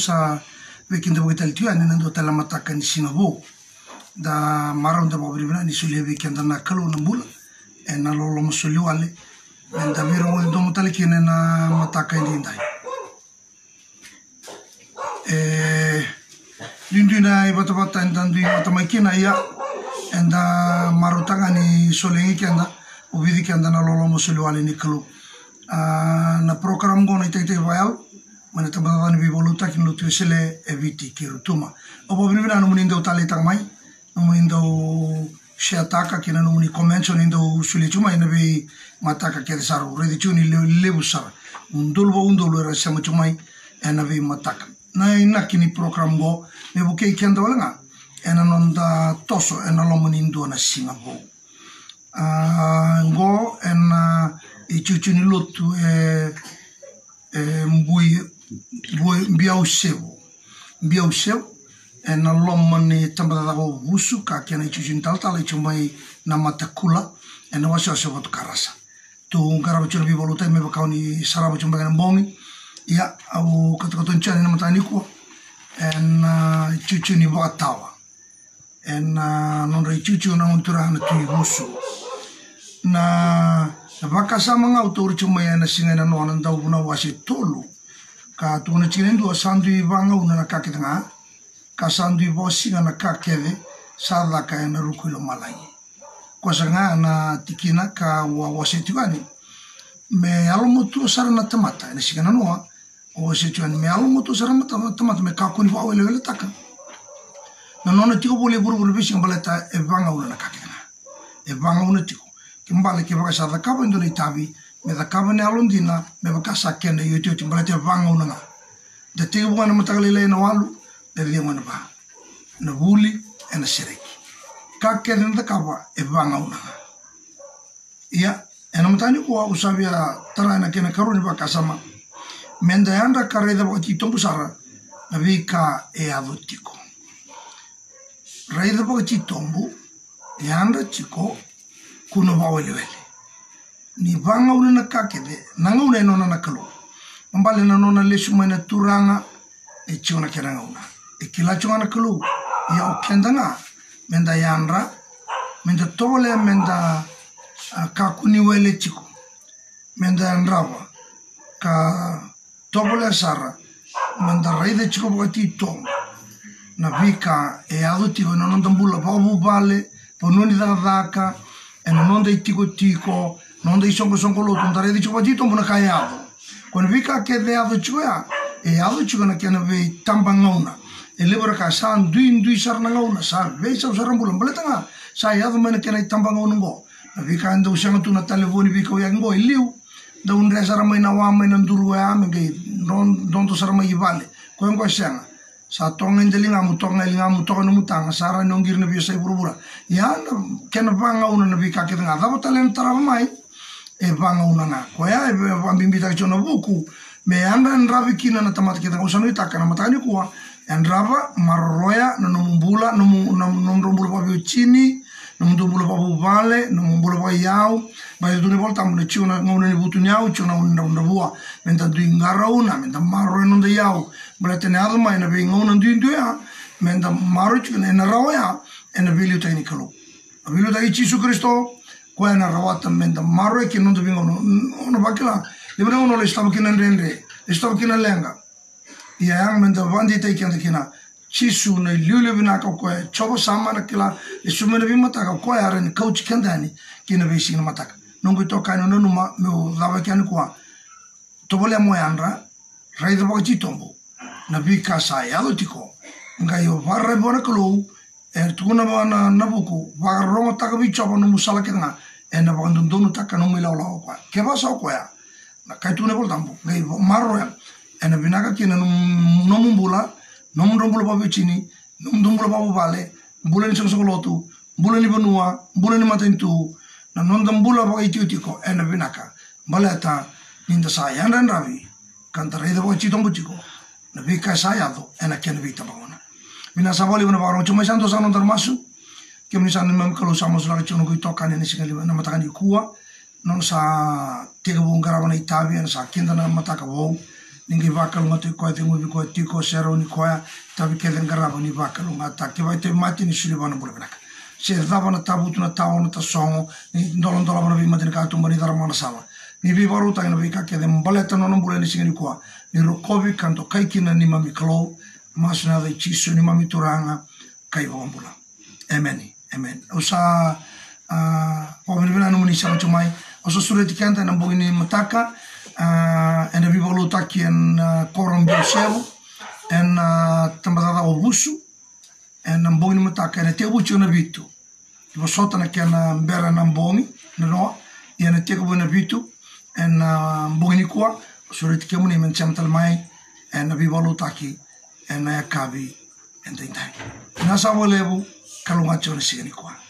sa weekend bo kital tiu ani nando tala mataka ni Singapore da maron da bobri bina ni suli weekend na kalu na bula e na lolo mo suli wale en da viro mo do motale kine na mataka ni ndai linduna e bata endandu mata makina ia enda marutanga ni solengi kenda ubidi kenda na lolo mo suli wale ni kalu na program go na ite vayal mana tambah ni bivoluta kin lutu sele eviti kirutuma obo bina no munindo tale tamai no munindo shiataka kina no muni convention indo suli chuma ina be mataka ke saru redi chuni lebu sar undolo era sama chumai ena be mataka na ina kini program go me buke kenda wala ena nonda toso ena lo munindo na Singapore go ena ichuchuni lutu biau seu na loma ni tambada go busu ka kena ichuchuni tal chumai na matakula na washo wat karasa tu garaba chura bivoluta me bakau ni saraba chumba na bongi ia au katoton chani na matani ko na ichuchuni watawa non ichuchu na untura na tu busu na vakasama nga utor chuma ya na singa na no ananda ubuna wasi tolu ka tuna chinendu sandu ivanga una na kakitanga ka sandu ivosi na kakeve sada ka na rukulo malai kwa sanga na tikina ka wasi tuani me alomutu sara na tamata na singa na no wasi tuani me alomutu sara na tamata me kakuni wa wele taka na nona tiko bole buru bisi baleta evanga una na kakitanga evanga una tiko kimbale ke baka sa kaba indoni tabi me da kaba ne alondina me baka sa kene yoto timbale te vanga una de te buana matagale le na walu de liamana ba na buli e na sereki ka ke da kaba e vanga una ia ena matani ko usabia tara na kene karuni baka sama menda yanda kareda ba ti tombu sara na vika e avotiko raida ba ti tombu yanda chiko kuno wawele ni vanga una na kakede nanga una nona na kalu mbale na nona lesu mana turanga e chiona keranga una e kila chunga na kalu ya okendanga menda yandra menda tole menda kakuni wele chiko menda andrawa ka tole sara menda raide chiko bati tom na vika e aduti no non tambula babu vale pononi daka non dei tico non dei songo lo tondare di chupatito mona kayado con vika che de ado chuya e ado chugana che na ve tambangona e lebora ka san dui sarna ngona sa ve sa sarambulan baletanga sa ado mena che na tambangona ngo vika ando usanga tu na telefoni vika ya ngo iliu da un resara mai na wa mai na nduru ya me ge don to sarma yivale ko ngo sanga sa tonga ndelinga mutonga no mutanga sara nongir na biasa burubura ya kena vanga una na bika ke nga davo talent tara mai e vanga una na ko ya e ambimita chona buku me anda ndravi kina na tamata ke usano itaka na matani kuwa ndrava marroya no mumbula no mumbula pa chini no mumbula pa vale no mumbula pa yau ba de una volta mo chona ngona ni butu nyau chona una bua menta ngara una menta marro no de yau berarti ni ada mai na bingung nanti itu ya, menda maru juga na rawaya, na bilu tak ni kalau, bilu tak Yesus Kristo, kau na rawat menda maru ikin nanti bingung, ono bakila, liburan ono Islam kinan rende, Islam kinan lenga, ya yang menda wandi tak ikan kina, Yesus na liu bina kau coba sama nak kila, Yesus menda bina mata kau aran kau cikan dani, kina besi na mata, nunggu itu kain ono numa, meu lava kian kau, tu boleh mau andra, rai tu bagai citombo. Na vika saya ado tiko ngai o varre bona klo tuna bana nabuku varro taka bicho bana musala kenga na bandundu taka no mila ola kwa ke va so kwa na kai tuna bol tambo ngai marro na binaka kina no mumbula no mumbula pa bichini no mumbula pa vale bula ni so lotu bula ni banua bula ni matentu na non dambula pa itiko na binaka balata ninda saya ndan ravi kantare de bochi tombo chiko na vika saya do ena ken vita bangona bina sabali bana baro chuma santo sanon termasu ke menisan mem kalau sama sulak chono ko tokan ni singali na matakan ikua non sa tiga bungara bana itabi na sa kinda na mataka wo ningi vakalunga tu koe te nguvi koe tiko sero ni koea tabi ke lengaraba ni vakalunga ta ke vai te mati ni sulivana bule benaka se dava na tabutu na tau na tasongo ni ndolondola bana vi mati na katu mani dara mana sawa ni vi varu ta ina vi ka ke de mbaleta no bule ni singani koa ni rokovi kanto kaikina ni mami klo masuna de chiso ni mami turanga kai vombula amen amen usa pavena no muni sama chumai oso sure tikanta na bogini mataka en vi volu taki en korom bioseu en tambada obusu en bogini mataka en te buchu na vitu ibo sota na kena mbera na mbongi no en te ko na vitu en bogini kwa sure tikemuni men chamtal mai en vi volu taki en kabi en tentai na sa volevu kalunga chone sigani kwa